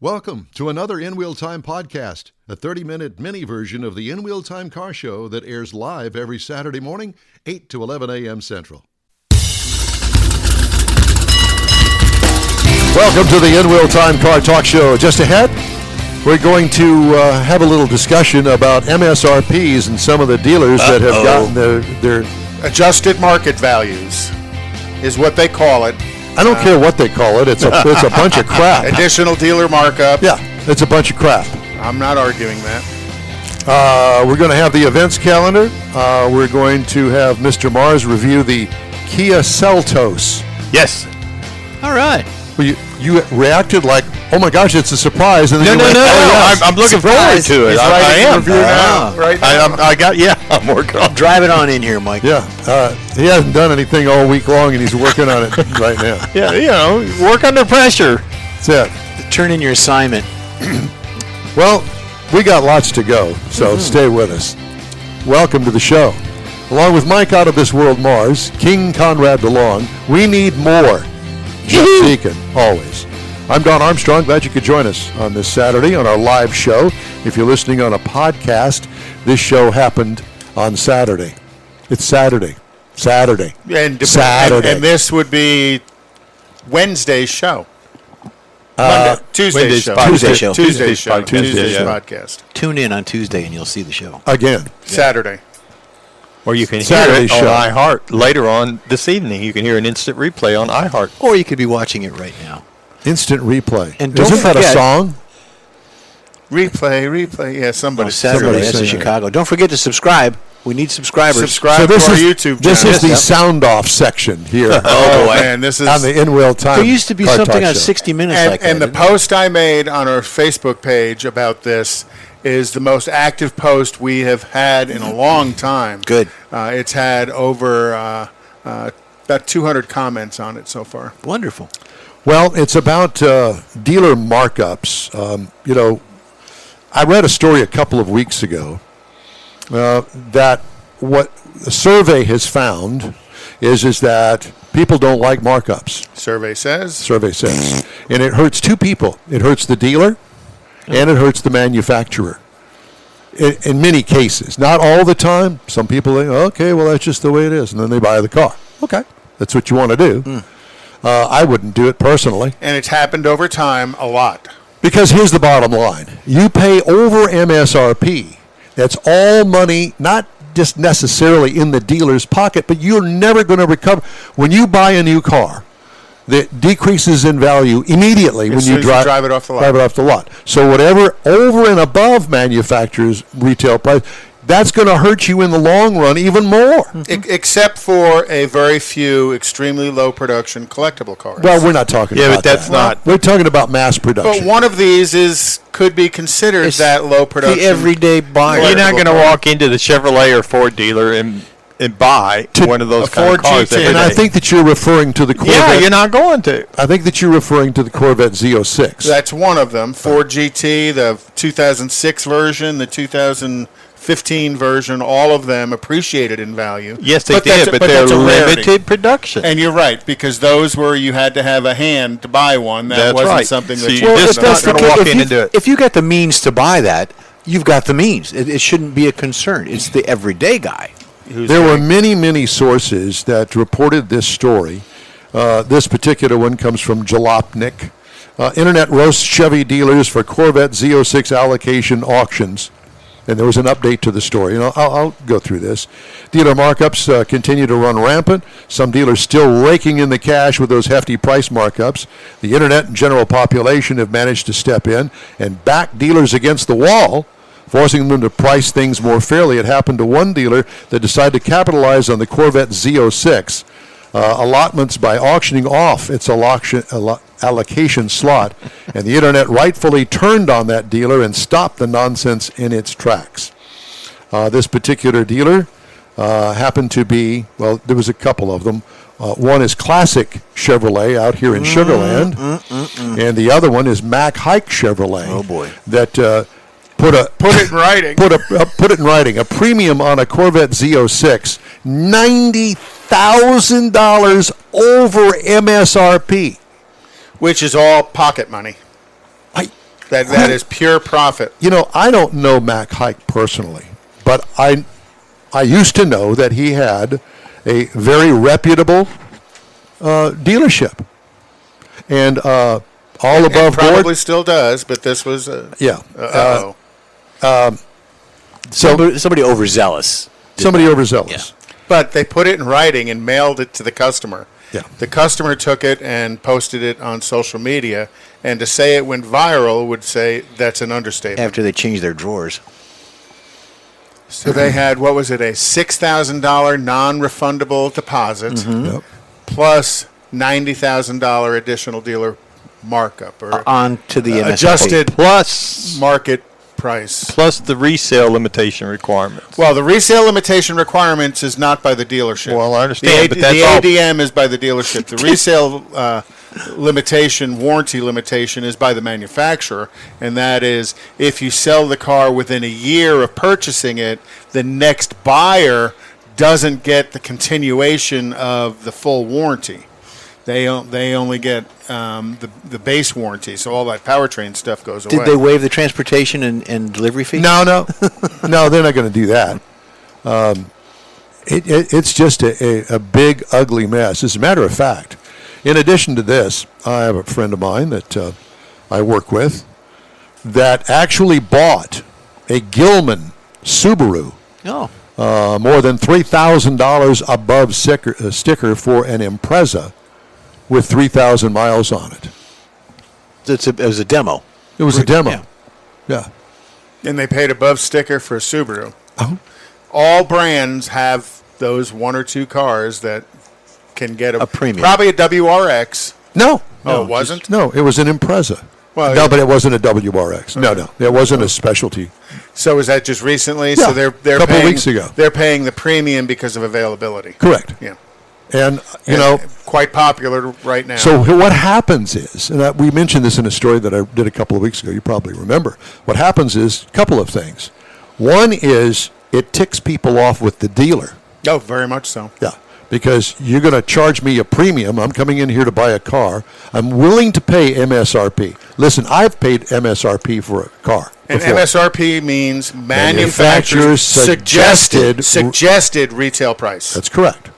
Welcome to another In Wheel Time podcast, a 30-minute mini version of the In Wheel Time car show that airs live every Saturday morning, 8 to 11 a.m. Central. Welcome to the In Wheel Time car talk show. Just ahead, we're going to have a little discussion about MSRPs and some of the dealers that have gotten their adjusted market values is what they call it. I don't care what they call it. It's a bunch of crap. Additional dealer markup. Yeah, it's a bunch of crap. I'm not arguing that. We're going to have the events calendar. We're going to have Mr. Mars review the Kia Seltos. Yes. All right. Well, you reacted like, oh my gosh, it's a surprise. And then No. Yes. I'm looking forward to it. I am. Review now. Right now. I'm working on. Drive it on in here, Mike. Yeah. He hasn't done anything all week long, and he's working on it right now. Yeah, work under pressure. That's it. Turn in your assignment. Well, we got lots to go, so stay with us. Welcome to the show. Along with Mike Out of This World Mars, King Conrad DeLong, we need more. Jeff Deacon, always. I'm Don Armstrong. Glad you could join us on this Saturday on our live show. If you're listening on a podcast, this show happened on Saturday. It's Saturday. Saturday. And this would be Wednesday's show. Tuesday's show. Tuesday's podcast. Tune in on Tuesday and you'll see the show. Again. Saturday. Or you can Saturday hear it show. on iHeart later on this evening. You can hear an instant replay on iHeart. Or you could be watching it right now. Instant replay. And don't Isn't that a forget- song? Replay. Yeah, somebody Saturday, that's in said Chicago. Don't forget to subscribe. We need subscribers. Subscribe to our YouTube channel. This is the sound-off section here. Oh, man, this is on the In Wheel Time. There used to be car something talk on show. 60 Minutes and, like that. and the didn't there? post I made on our Facebook page about this is the most active post we have had in a long time. Good. It's had over about 200 comments on it so far. Wonderful. Well, it's about dealer markups. I read a story a couple of weeks ago that what the survey has found is that people don't like markups. Survey says. And it hurts two people. It hurts the dealer and it hurts the manufacturer. In many cases. Not all the time. Some people think, okay, well, that's just the way it is. And then they buy the car. Okay. That's what you want to do. I wouldn't do it personally. And it's happened over time a lot. Because here's the bottom line. You pay over MSRP. That's all money, not just necessarily in the dealer's pocket, but you're never going to recover. When you buy a new car, that decreases in value immediately when you drive it off the lot. So whatever over and above manufacturer's retail price, that's going to hurt you in the long run even more. Except for a very few extremely low production collectible cars. Well, we're not talking about but that's that. not. We're talking about mass production. But one of these could be considered that low production. The everyday buyer. You're not going to walk into the Chevrolet or Ford dealer and buy one of those kind of cars every And day. I think that you're referring to the Corvette. Yeah, you're not going to. I think that you're referring to the Corvette Z06. That's one of them. Ford GT, the 2006 version, the 2015 version, all of them appreciated in value. Yes, they But did, but they're that's a rarity. limited production. And you're right, because those were you had to have a hand to buy one. That That's wasn't right. something So that you you just could not have. gonna walk in and do it. If you got the means to buy that, you've got the means. It shouldn't be a concern. It's the everyday guy. There were many sources that reported this story. This particular one comes from Jalopnik. Internet roasts Chevy dealers for Corvette Z06 allocation auctions. And there was an update to the story. I'll go through this. Dealer markups continue to run rampant. Some dealers still raking in the cash with those hefty price markups. The Internet and general population have managed to step in and back dealers against the wall, forcing them to price things more fairly. It happened to one dealer that decided to capitalize on the Corvette Z06 allotments by auctioning off its allocation slot, and the Internet rightfully turned on that dealer and stopped the nonsense in its tracks. This particular dealer happened to be, well, there was a couple of them. One is Classic Chevrolet out here in Sugar Land, and the other one is Mack Hike Chevrolet. Oh, boy. That put it in writing. Put it in writing. A premium on a Corvette Z06, $90,000 over MSRP. Which is all pocket money. That is pure profit. You know, I don't know Mac Hike personally, but I used to know that he had a very reputable dealership, and all above Probably board. still does, but this was Yeah. Somebody overzealous. Somebody overzealous. But they put it in writing and mailed it to the customer. Yeah. The customer took it and posted it on social media, and to say it went viral would say that's an understatement. After they changed their drawers. So they had, what was it, a $6,000 non-refundable deposit Yep. plus $90,000 additional dealer markup or On to the MSRP. adjusted Plus market price. the resale limitation requirements. Well, the resale limitation requirements is not by the dealership. Well, I understand, The, but that's the all- ADM is by the dealership. The resale warranty limitation is by the manufacturer, and that is if you sell the car within a year of purchasing it, the next buyer doesn't get the continuation of the full warranty. They only get the base warranty, so all that powertrain stuff goes away. Did they waive the transportation and delivery fee? No, no, they're not going to do that. It's just a big, ugly mess. As a matter of fact, in addition to this, I have a friend of mine that I work with that actually bought a Gilman Subaru, No. more than $3,000 above sticker for an Impreza with 3,000 miles on it. It was a demo. It was a demo. Yeah. Yeah. And they paid above sticker for a Subaru. Oh. All brands have those one or two cars that can get A premium. Probably a WRX. No. Oh, it wasn't? No, it was an Impreza. Well, No, but it wasn't a WRX. No, it wasn't a specialty. So is that just recently? Yeah, So they're couple paying, weeks ago. They're paying the premium because of availability. Correct. Yeah. And, you And know, quite popular right now. so what happens is, and we mentioned this in a story that I did a couple of weeks ago, you probably remember. What happens is a couple of things. One is it ticks people off with the dealer. Oh, very much so. Yeah. Because you're going to charge me a premium. I'm coming in here to buy a car. I'm willing to pay MSRP. Listen, I've paid MSRP for a car. And before. MSRP means Manufacturer's manufacturer's suggested retail price. That's correct.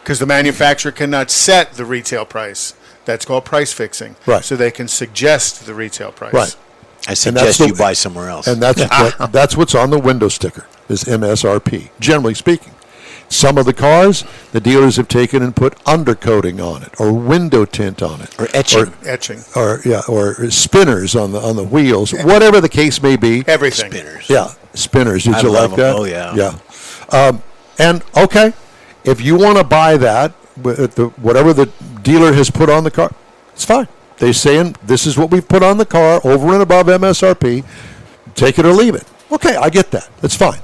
Because the manufacturer cannot set the retail price. That's called price fixing. Right. So they can suggest the retail price. Right. I suggest the- you buy somewhere else. And that's what's on the window sticker is MSRP, generally speaking. Some of the cars, the dealers have taken and put undercoating on it, or window tint on it, Or etching. Etching. or spinners on the wheels, whatever the case may be. Everything. Spinners. Yeah, spinners. Did I you love like 'em. that? Oh, yeah. Yeah. And okay, if you want to buy that, whatever the dealer has put on the car, it's fine. They're saying this is what we've put on the car over and above MSRP. Take it or leave it. Okay, I get that. That's fine.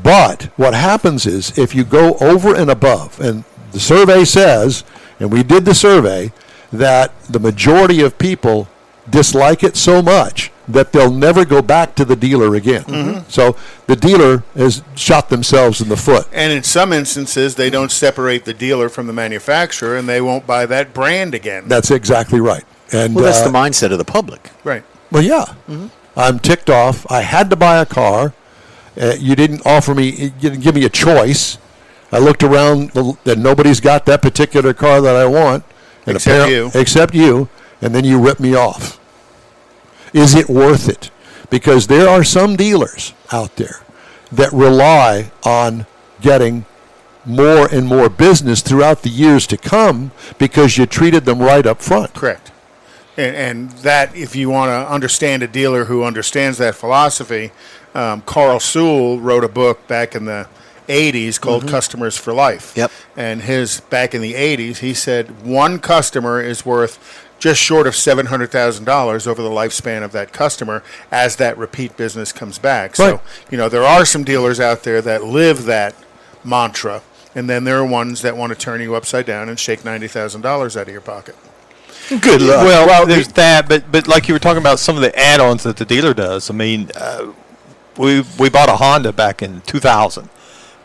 But what happens is if you go over and above, and the survey says, and we did the survey, that the majority of people dislike it so much that they'll never go back to the dealer again. So the dealer has shot themselves in the foot. And in some instances, they don't separate the dealer from the manufacturer, and they won't buy that brand again. That's exactly right. And Well, that's the mindset of the public. Right. well, yeah, I'm ticked off. I had to buy a car. You didn't you didn't give me a choice. I looked around and nobody's got that particular car that I want. And Except you. Except you. And then you rip me off. Is it worth it? Because there are some dealers out there that rely on getting more and more business throughout the years to come because you treated them right up front. Correct. And that, if you want to understand a dealer who understands that philosophy, Carl Sewell wrote a book back in the 80s called Customers for Life. Yep. And back in the 80s, he said one customer is worth just short of $700,000 over the lifespan of that customer as that repeat business comes back. Right. So, there are some dealers out there that live that mantra, and then there are ones that want to turn you upside down and shake $90,000 out of your pocket. Good luck. Well, there's that, but like you were talking about some of the add-ons that the dealer does. I mean, we bought a Honda back in 2000.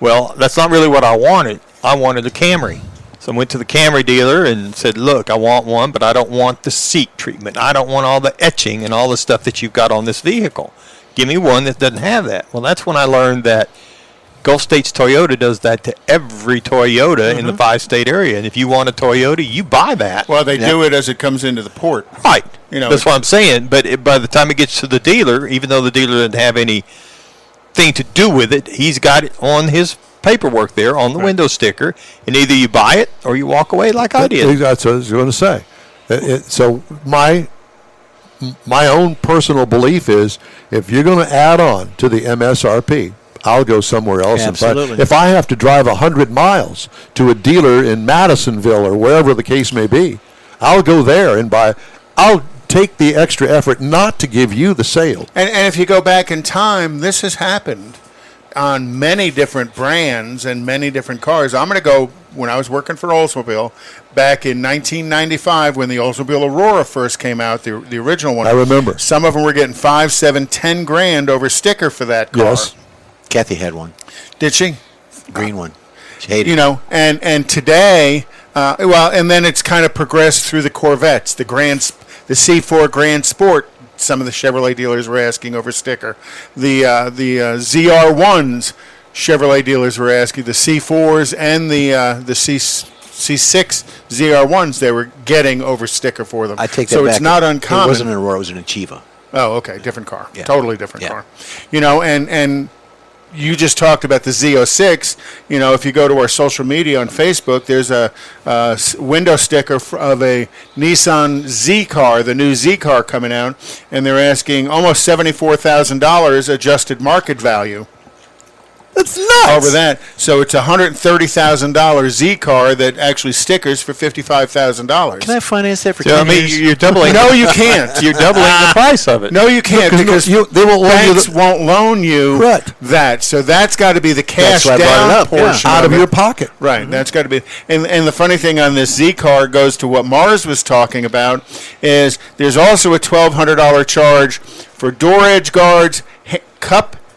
Well, that's not really what I wanted. I wanted a Camry. So I went to the Camry dealer and said, look, I want one, but I don't want the seat treatment. I don't want all the etching and all the stuff that you've got on this vehicle. Give me one that doesn't have that. Well, that's when I learned that Gulf States Toyota does that to every Toyota in the 5-state area. And if you want a Toyota, you buy that. Well, they do it as it comes into the port. Right. You know, that's what I'm saying. But by the time it gets to the dealer, even though the dealer doesn't have anything to do with it, he's got it on his paperwork there on the window sticker, and either you buy it or you walk away like I did. That's what I was going to say. So my own personal belief is, if you're going to add on to the MSRP, I'll go somewhere else. Absolutely. If I have to drive 100 miles to a dealer in Madisonville or wherever the case may be, I'll go there and buy. I'll take the extra effort not to give you the sale. And if you go back in time, this has happened on many different brands and many different cars. I'm going to go, when I was working for Oldsmobile back in 1995 when the Oldsmobile Aurora first came out, the original one. I remember. Some of them were getting 5, 7, 10 grand over sticker for that car. Yes. Kathy had one, Did she? green one. She hated You it. know, and today, and then it's kind of progressed through the Corvettes, the C4 Grand Sport. Some of the Chevrolet dealers were asking over sticker. The ZR1s, Chevrolet dealers were asking. The C4s and the C6 ZR1s, they were getting over sticker for them. I take that so back. it's not uncommon. It wasn't an Aurora, it was an Achieva. Oh, okay, different car. Yeah. Totally different Yeah. car. You know, and you just talked about the Z06. You know, if you go to our social media on Facebook, there's a window sticker of a Nissan Z car, the new Z car coming out, and they're asking almost $74,000 adjusted market value. That's nuts. Over that, so it's a $130,000 Z car that actually stickers for $55,000. Can I finance that for So, 10 I mean, years? you're doubling. No, you can't. You're doubling the price of it. No, you can't, because they won't loan you banks the, won't loan you Correct. that. So that's got to be the cash That's why I brought down it up, yeah. portion out of it. your pocket. Right, that's got to be. And the funny thing on this Z car goes to what Mars was talking about, is there's also a $1,200 charge for door edge guards,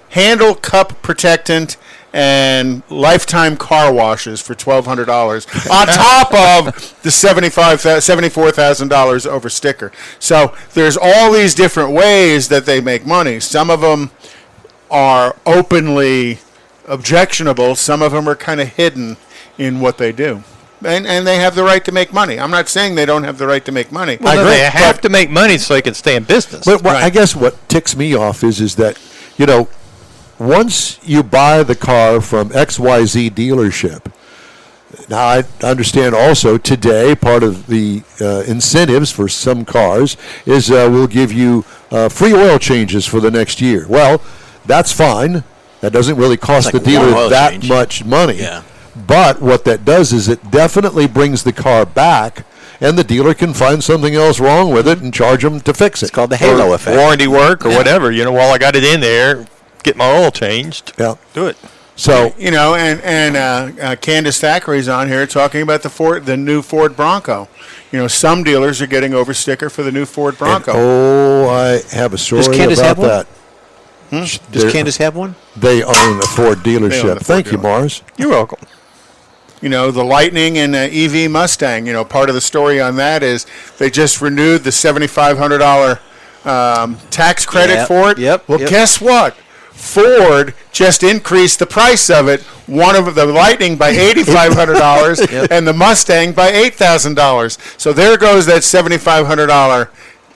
handle cup protectant, and lifetime car washes for $1,200 on top of the $74,000 over sticker. So there's all these different ways that they make money. Some of them are openly objectionable. Some of them are kind of hidden in what they do. And they have the right to make money. I'm not saying they don't have the right to make money. Well, no, they have to make money so they can stay in business. But Right. I guess what ticks me off is that, you know, once you buy the car from XYZ dealership, now I understand also today part of the incentives for some cars is we'll give you free oil changes for the next year. Well, that's fine. That doesn't really cost It's the like one dealer oil that change. much money. Yeah. But what that does is it definitely brings the car back, and the dealer can find something else wrong with it and charge them to fix it. It's called the halo Or effect. warranty work or Yeah. whatever. You know, while I got it in there, get my oil changed. Yeah. Do it. So You know, and Candace Thackeray's on here talking about the new Ford Bronco. You know, some dealers are getting over sticker for the new Ford Bronco. I have a story Candace about have one? that. Does Candace have one? They own a Ford dealership. the Ford Thank you, dealer. Mars. You're welcome. You know, the Lightning and EV Mustang. You know, part of the story on that is they just renewed the $7,500 tax credit Yep, for it. yep, Well, yep. guess what? Ford just increased the price of it. One of the Lightning by $8,500 and the Mustang by $8,000. So there goes that $7,500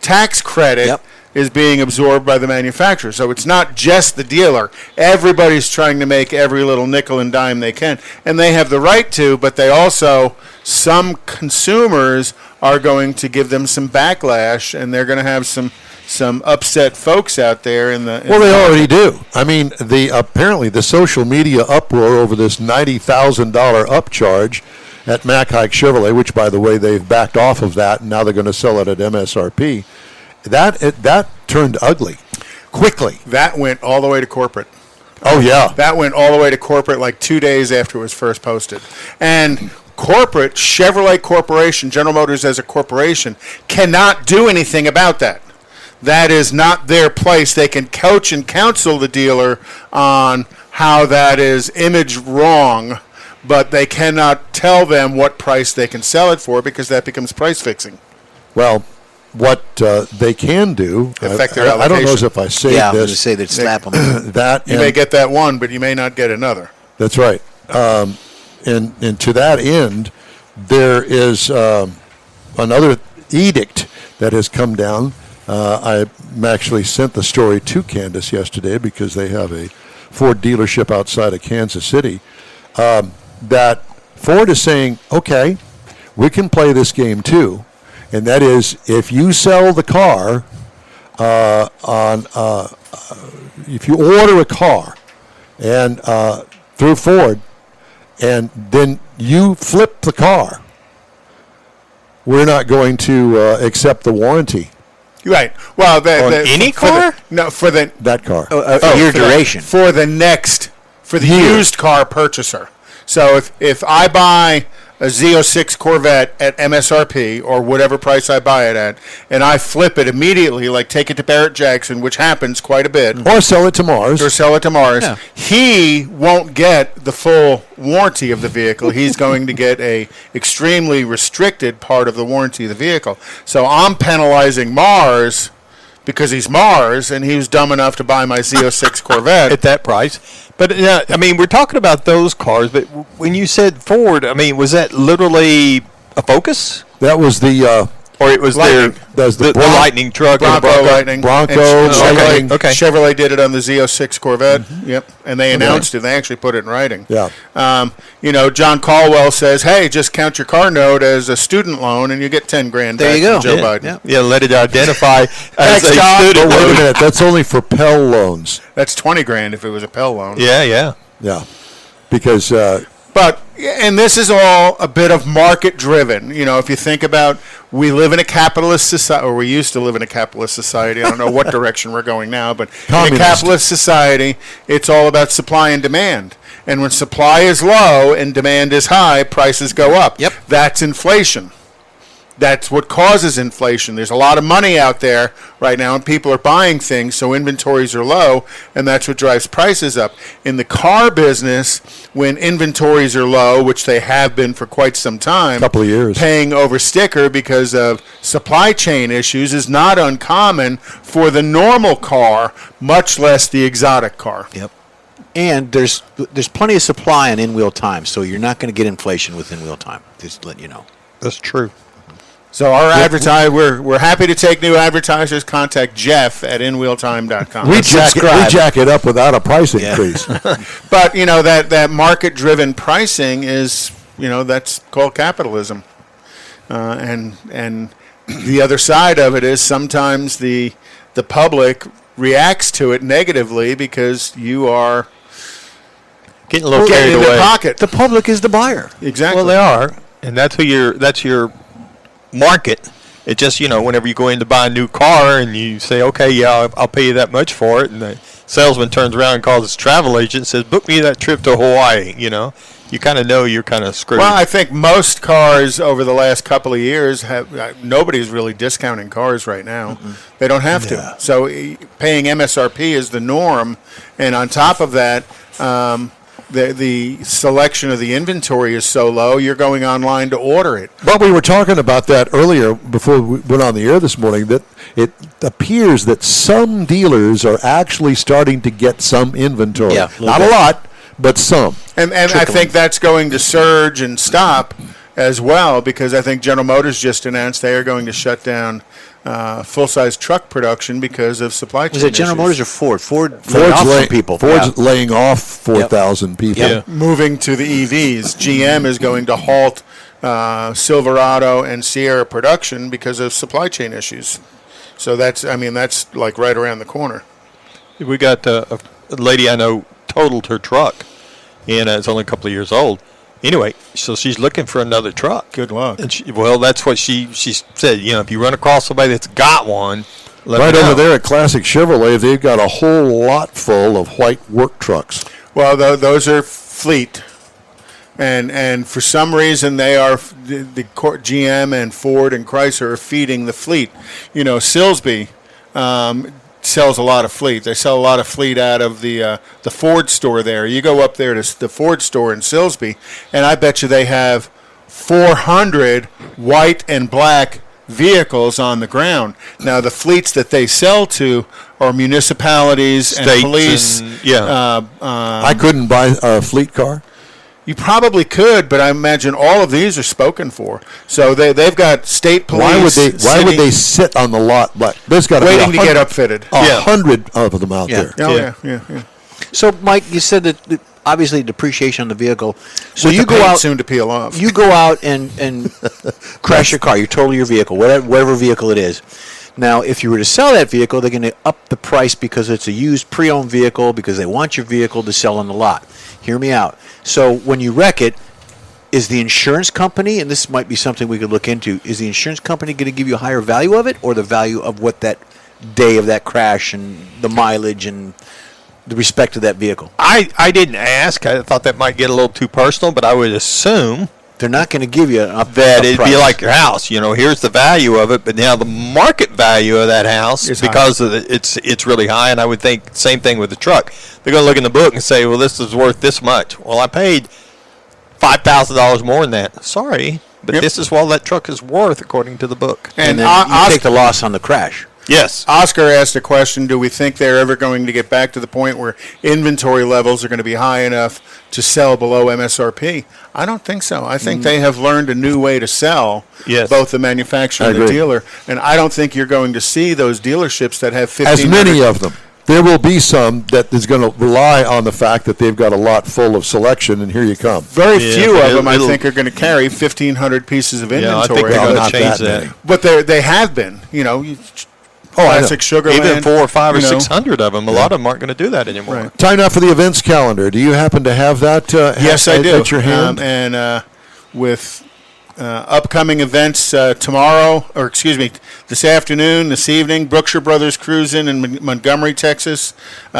tax credit. Yep. Is being absorbed by the manufacturer. So it's not just the dealer. Everybody's trying to make every little nickel and dime they can. And they have the right to, but they also, some consumers are going to give them some backlash, and they're going to have some upset folks out there in the... Well, they already do. I mean, apparently the social media uproar over this $90,000 upcharge at Mack Hike Chevrolet, which, by the way, they've backed off of that, and now they're going to sell it at MSRP. That turned ugly quickly. That went all the way to corporate. Oh, yeah. That went all the way to corporate like 2 days after it was first posted. And corporate, Chevrolet Corporation, General Motors as a corporation, cannot do anything about that. That is not their place. They can coach and counsel the dealer on how that is image wrong, but they cannot tell them what price they can sell it for because that becomes price fixing. Well, what they can do, Affect their I don't know allocation. if I say Yeah, I was going to this, say they'd slap them. that, You may get that one, but you may not get another. that's right. And to that end, there is another edict that has come down. I actually sent the story to Candace yesterday because they have a Ford dealership outside of Kansas City. That Ford is saying, okay, we can play this game too. And that is, if you sell the car if you order a car and through Ford, and then you flip the car, we're not going to accept the warranty. Right. Well, any car? For the That car. Year for duration. for the used car purchaser. So if I buy a Z06 Corvette at MSRP or whatever price I buy it at, and I flip it immediately, like take it to Barrett Jackson, which happens quite a bit, Or sell it to Mars. or sell it to Mars, Yeah. he won't get the full warranty of the vehicle. He's going to get a extremely restricted part of the warranty of the vehicle. So I'm penalizing Mars because he's Mars and he was dumb enough to buy my Z06 Corvette. At that price. But, I mean, we're talking about those cars, but when you said Ford, I mean, was that literally a Focus? That was the Or it was Lightning. That's the the Bron- Lightning truck? or the Bronco Lightning. Bronco, And Lightning. Okay. Chevrolet did it on the Z06 Corvette. Yep. And they announced it. They actually put it in writing. Yeah. John Caldwell says, hey, just count your car note as a student loan and you get 10 grand There back you go. from Joe Yeah, Biden. yeah. Yeah, let it identify as Thanks, a John. student But wait a loan. minute, that's only for Pell loans. That's 20 grand if it was a Pell loan. Yeah, yeah. Yeah. Because But, and this is all a bit of market driven. If you think about, we live in a capitalist society, or we used to live in a capitalist society. I don't know what direction we're going now, but in a Communist. capitalist society, it's all about supply and demand. And when supply is low and demand is high, prices go up. Yep. That's inflation. That's what causes inflation. There's a lot of money out there right now, and people are buying things, so inventories are low, and that's what drives prices up. In the car business, when inventories are low, which they have been for quite some time, Couple of years. paying over sticker because of supply chain issues is not uncommon for the normal car, much less the exotic car. Yep. And there's plenty of supply on in-wheel time, so you're not going to get inflation with in-wheel time. Just letting you know. That's true. So our we're happy to take new advertisers. Contact Jeff at inwheeltime.com. we jack it up without a price increase. But that market driven pricing is that's called capitalism, and the other side of it is sometimes the public reacts to it negatively because you are Getting a little getting carried in their away. pocket. The public is the buyer. Exactly. Well, they are, and that's your market. It just whenever you go in to buy a new car and you say, okay, yeah, I'll pay you that much for it, and the salesman turns around and calls his travel agent and says, book me that trip to Hawaii. You kind of know you're kind of screwed. Well, I think most cars over the last couple of years have nobody's really discounting cars right now. Mm-hmm. They don't have to. So paying MSRP is the norm, and on top of that, the selection of the inventory is so low, you're going online to order it. But we were talking about that earlier before we went on the air this morning, that it appears that some dealers are actually starting to get some inventory. Yeah, a little Not bit. a lot, but some. And I think that's going to surge and stop as well, because I think General Motors just announced they are going to shut down full-size truck production because of supply chain Was it General issues. Motors or Ford? Ford laid off some people. Ford's laying off 4,000 people. Yep. Moving to the EVs. GM is going to halt Silverado and Sierra production because of supply chain issues. So that's like right around the corner. We got a lady I know totaled her truck, and it's only a couple of years old. Anyway, so she's looking for another truck. Good luck. And that's what she said. If you run across somebody that's got one, let Right me know. over there at Classic Chevrolet, they've got a whole lot full of white work trucks. Well, those are fleet, and for some reason they are the GM and Ford and Chrysler are feeding the fleet. Silsby sells a lot of fleet. They sell a lot of fleet out of the Ford store there. You go up there to the Ford store in Silsbee, and I bet you they have 400 white and black vehicles on the ground. Now, the fleets that they sell to are municipalities and States police. and- I couldn't buy a fleet car. You probably could, but I imagine all of these are spoken for. So they've got state police. Why would they? Why would city, they sit on the lot? But there's got to be waiting to get upfitted? Yeah. 100 of them out Yeah. there. Oh, Yeah. yeah. So, Mike, you said that obviously depreciation on the vehicle. So With you the go paint out. soon to peel off. You go out and crash your car. You total your vehicle, whatever vehicle it is. Now, if you were to sell that vehicle, they're going to up the price because it's a used pre-owned vehicle because they want your vehicle to sell on the lot. Hear me out. So when you wreck it, is the insurance company, and this might be something we could look into, is the insurance company going to give you a higher value of it or the value of what that day of that crash and the mileage and the respect of that vehicle? I didn't ask. I thought that might get a little too personal, but I would assume They're not going to give you a that it'd price. be like your house. You know, here's the value of it, but now the market value of that house Is because of it's really high. And I would think same thing with the truck. They're going to look in the book and say, well, this is worth this much. Well, I paid $5,000 more than that. Sorry, but Yep. this is what that truck is worth according to the book. and then you Oscar, take the loss on the crash. Yes. Oscar asked a question: do we think they're ever going to get back to the point where inventory levels are going to be high enough to sell below MSRP? I don't think so. I think they have learned a new way to sell, Yes. both the manufacturer I and the agree. dealer. And I don't think you're going to see those dealerships that have 15. As many of them. There will be some that is going to rely on the fact that they've got a lot full of selection, and here you come. Very Yeah, few of it'll- them, I it'll- think, are going to carry 1,500 pieces of Yeah, I inventory. think they're Well, going not to change that that. many. But they have been, Oh, I know. classic Sugarland. Even 400 or 500 or you know. 600 of them, a lot of them aren't going to do that anymore. Right. Time now for the events calendar. Do you happen to have that Yes, I do. at your hand? And with upcoming events tomorrow, or excuse me, this afternoon, this evening, Brookshire Brothers Cruising in Montgomery, Texas,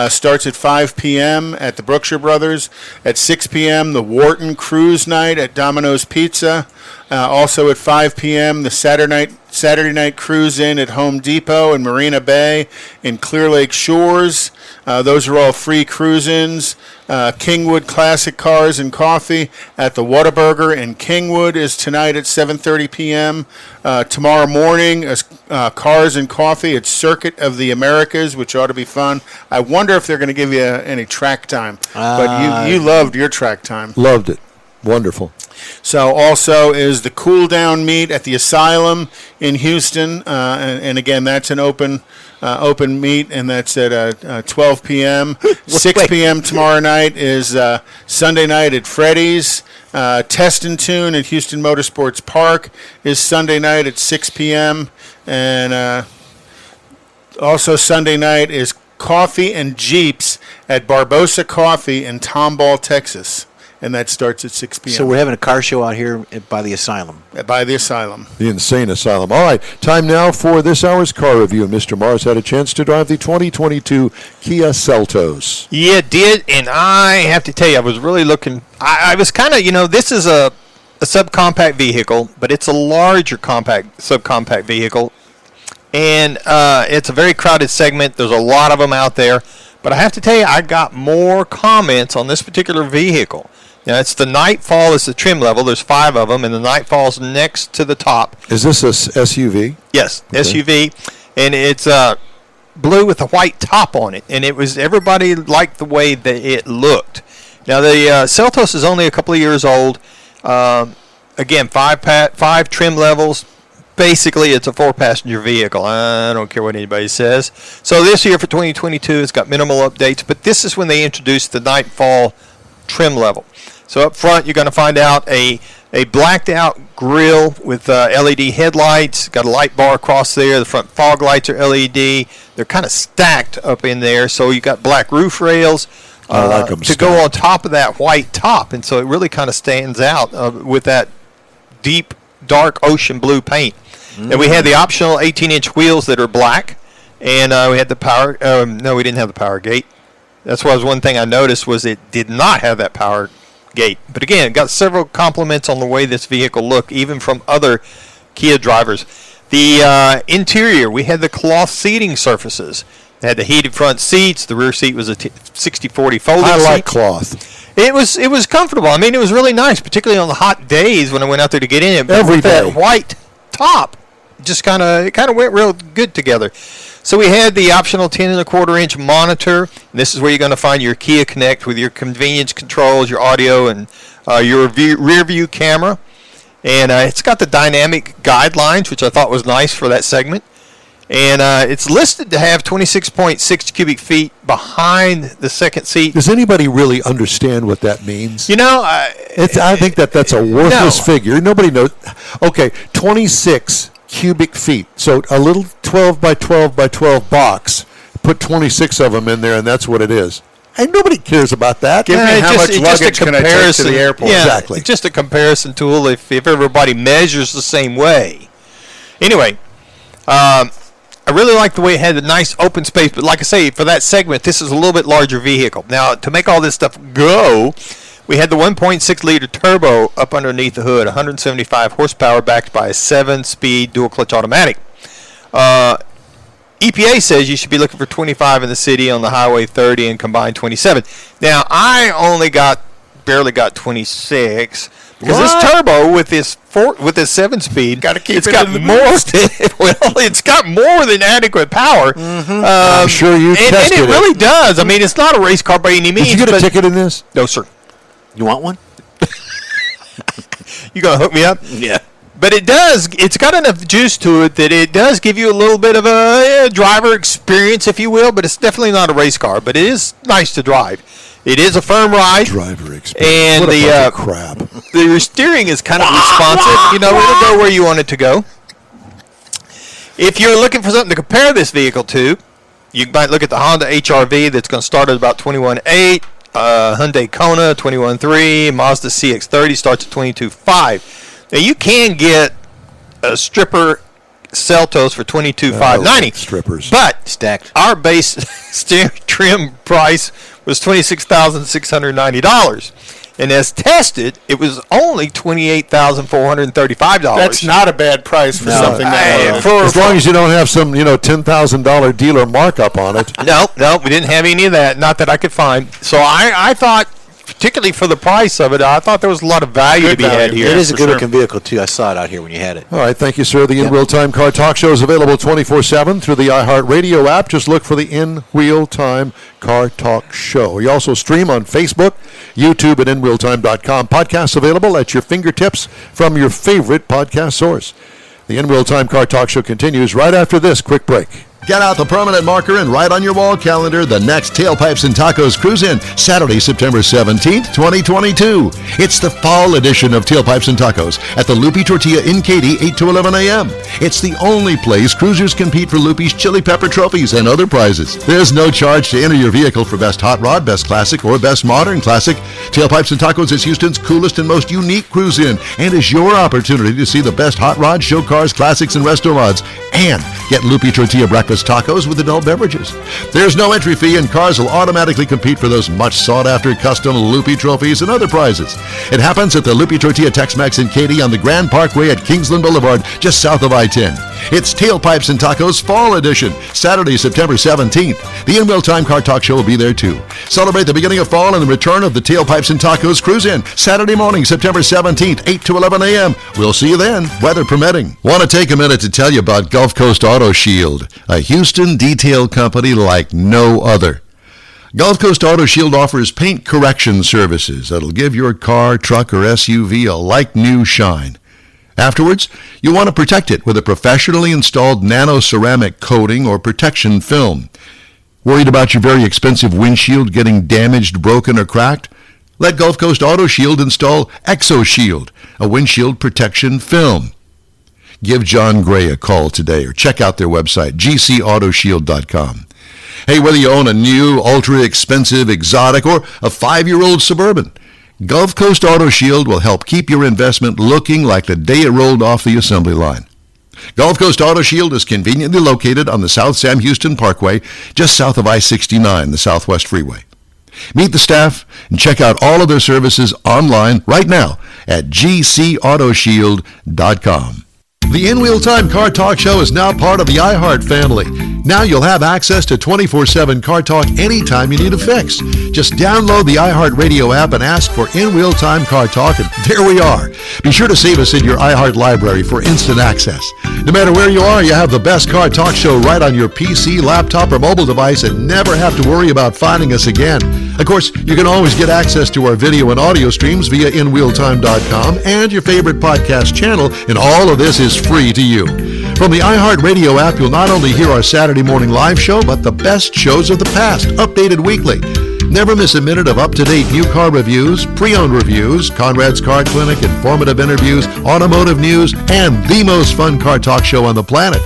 starts at 5 p.m. at the Brookshire Brothers. At 6 p.m., the Wharton Cruise Night at Domino's Pizza. Also at 5 p.m., the Saturday night cruise in at Home Depot in Marina Bay in Clear Lake Shores. Those are all free cruise-ins. Kingwood Classic Cars and Coffee at the Whataburger in Kingwood is tonight at 7:30 p.m. Tomorrow morning, Cars and Coffee at Circuit of the Americas, which ought to be fun. I wonder if they're going to give you any track time. But you loved your track time. Loved it. Wonderful. So also is the Cool Down Meet at the Asylum in Houston, and again that's an open meet, and that's at 12 p.m. 6 p.m. tomorrow night is Sunday night at Freddy's. Test and Tune at Houston Motorsports Park is Sunday night at 6 p.m. And also Sunday night is Coffee and Jeeps at Barbosa Coffee in Tomball, Texas. And that starts at 6 p.m. So we're having a car show out here by the Asylum. by the Asylum. The Insane Asylum. All right, time now for this hour's car review. And Mr. Mars had a chance to drive the 2022 Kia Seltos. Yeah, it did, and I have to tell you, I was really looking. I was kind of, this is a subcompact vehicle, but it's a larger subcompact vehicle, and it's a very crowded segment. There's a lot of them out there, but I have to tell you, I got more comments on this particular vehicle. Now, it's the Nightfall is the trim level. There's 5 of them, and the Nightfall's next to the top. Is this a SUV? Yes, Okay. SUV, and it's blue with a white top on it, and everybody liked the way that it looked. Now the Seltos is only a couple of years old. Again, 5 trim levels. Basically, it's a 4-passenger vehicle. I don't care what anybody says. So this year for 2022, it's got minimal updates, but this is when they introduced the Nightfall trim level. So up front, you're going to find out a blacked out grille with LED headlights. Got a light bar across there. The front fog lights are LED. They're kind of stacked up in there. So you got black roof rails I like 'em to go on top of that white top, and so it really kind of stands out with that deep, dark ocean blue paint. And we had the optional 18-inch wheels that are black, and we had the power. No, we didn't have the power gate. That's one thing I noticed was it did not have that power gate. But again, it got several compliments on the way this vehicle looked, even from other Kia drivers. The interior, we had the cloth seating surfaces. It had the heated front seats. The rear seat was a 60/40 folding I like seat. cloth. It was comfortable. I mean, it was really nice, particularly on the hot days when I went out there to get in it. But Every with that day. white top, just kind of went real good together. So we had the optional 10.25-inch monitor. And this is where you're going to find your Kia Connect with your convenience controls, your audio, and your rear view camera. And it's got the dynamic guidelines, which I thought was nice for that segment. And it's listed to have 26.6 cubic feet behind the second seat. Does anybody really understand what that means? You know, I think that's a worthless figure. Nobody knows. Okay, 26 cubic feet. So a little 12 by 12 by 12 box. Put 26 of them in there, and that's what it is. And nobody cares about that. Give me how much luggage can I take to the airport? Yeah, Exactly. It's just a comparison tool if everybody measures the same way. Anyway, I really like the way it had a nice open space, but like I say, for that segment, this is a little bit larger vehicle. Now, to make all this stuff go, we had the 1.6-liter turbo up underneath the hood, 175 horsepower, backed by a 7-speed dual-clutch automatic. EPA says you should be looking for 25 in the city, on the highway 30, and combined 27. Now, I only barely got 26. Because this turbo with this 7-speed, it's got it's got more than adequate power. I'm sure you tested and it really does. I mean, it's not a race car by any means. Did you get a ticket in this? No, sir. You want one? You gonna hook me up? Yeah. But it does. It's got enough juice to it that it does give you a little bit of a driver experience, if you will. But it's definitely not a race car. But it is nice to drive. It is a firm ride. Driver experience. And what a the bunch of crap. The steering is kind of responsive. You know, it'll go where you want it to go. If you're looking for something to compare this vehicle to, you might look at the Honda HR-V that's going to start at about 21.8. Hyundai Kona 21.3. Mazda CX-30 starts at 22.5. Now you can get a stripper Seltos for $22,590. Strippers. But Stacked. our base trim price was $26,690. And as tested, it was only $28,435. That's not a bad price for something that low. As long as you don't have some, $10,000 dealer markup on it. No, we didn't have any of that. Not that I could find. So I thought, particularly for the price of it, I thought there was a lot of value to be had here. It is a for good sure. looking vehicle, too. I saw it out here when you had it. All right, thank you, sir. The In Real Time Car Talk Show is available 24/7 through the iHeart Radio app. Just look for the In Real Time Car Talk Show. We also stream on Facebook, YouTube, and InRealTime.com. Podcasts available at your fingertips from your favorite podcast source. The In Real Time Car Talk Show continues right after this quick break. Get out the permanent marker and write on your wall calendar the next Tailpipes and Tacos Cruise-In, Saturday, September 17th, 2022. It's the fall edition of Tailpipes and Tacos at the Lupi Tortilla in Katy, 8 to 11 a.m. It's the only place cruisers compete for Lupi's Chili Pepper trophies and other prizes. There's no charge to enter your vehicle for Best Hot Rod, Best Classic, or Best Modern Classic. Tailpipes and Tacos is Houston's coolest and most unique cruise-in and is your opportunity to see the best hot rods, show cars, classics, and resto mods, and get Lupi Tortilla breakfast tacos with adult beverages. There's no entry fee, and cars will automatically compete for those much sought-after custom Lupi trophies and other prizes. It happens at the Lupi Tortilla Tex-Mex in Katy on the Grand Parkway at Kingsland Boulevard, just south of I-10. It's Tailpipes and Tacos Fall Edition, Saturday, September 17th. The In Real Time Car Talk Show will be there too. Celebrate the beginning of fall and the return of the Tailpipes and Tacos Cruise-In, Saturday morning, September 17th, 8 to 11 a.m. We'll see you then, weather permitting. Want to take a minute to tell you about Gulf Coast Auto Shield, a Houston detail company like no other. Gulf Coast Auto Shield offers paint correction services that'll give your car, truck, or SUV a like-new shine. Afterwards, you want to protect it with a professionally installed nano-ceramic coating or protection film. Worried about your very expensive windshield getting damaged, broken, or cracked? Let Gulf Coast Auto Shield install ExoShield, a windshield protection film. Give John Gray a call today or check out their website, gcautoshield.com. Hey, whether you own a new, ultra-expensive, exotic, or a 5-year-old Suburban, Gulf Coast Auto Shield will help keep your investment looking like the day it rolled off the assembly line. Gulf Coast Auto Shield is conveniently located on the South Sam Houston Parkway, just south of I-69, the Southwest Freeway. Meet the staff and check out all of their services online right now at gcautoshield.com. The In Real Time Car Talk Show is now part of the iHeart family. Now you'll have access to 24/7 Car Talk anytime you need a fix. Just download the iHeart Radio app and ask for In Real Time Car Talk, and there we are. Be sure to save us in your iHeart library for instant access. No matter where you are, you have the best Car Talk show right on your PC, laptop, or mobile device and never have to worry about finding us again. Of course, you can always get access to our video and audio streams via InRealTime.com and your favorite podcast channel, and all of this is free to you. From the iHeart Radio app, you'll not only hear our Saturday morning live show, but the best shows of the past, updated weekly. Never miss a minute of up-to-date new car reviews, pre-owned reviews, Conrad's Car Clinic, informative interviews, automotive news, and the most fun car talk show on the planet.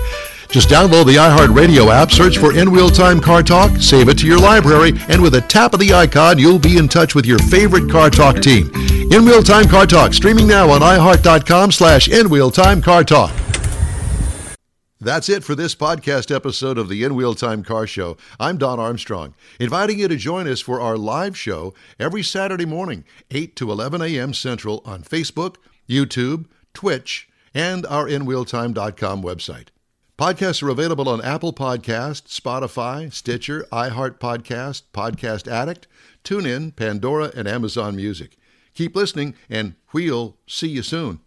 Just download the iHeart Radio app, search for In Real Time Car Talk, save it to your library, and with a tap of the icon, you'll be in touch with your favorite Car Talk team. In Real Time Car Talk, streaming now on iHeart.com/InRealTimeCarTalk. That's it for this podcast episode of the In Real Time Car Show. I'm Don Armstrong, inviting you to join us for our live show every Saturday morning, 8 to 11 a.m. Central on Facebook, YouTube, Twitch, and our InRealTime.com website. Podcasts are available on Apple Podcasts, Spotify, Stitcher, iHeart Podcast, Podcast Addict, TuneIn, Pandora, and Amazon Music. Keep listening, and we'll see you soon.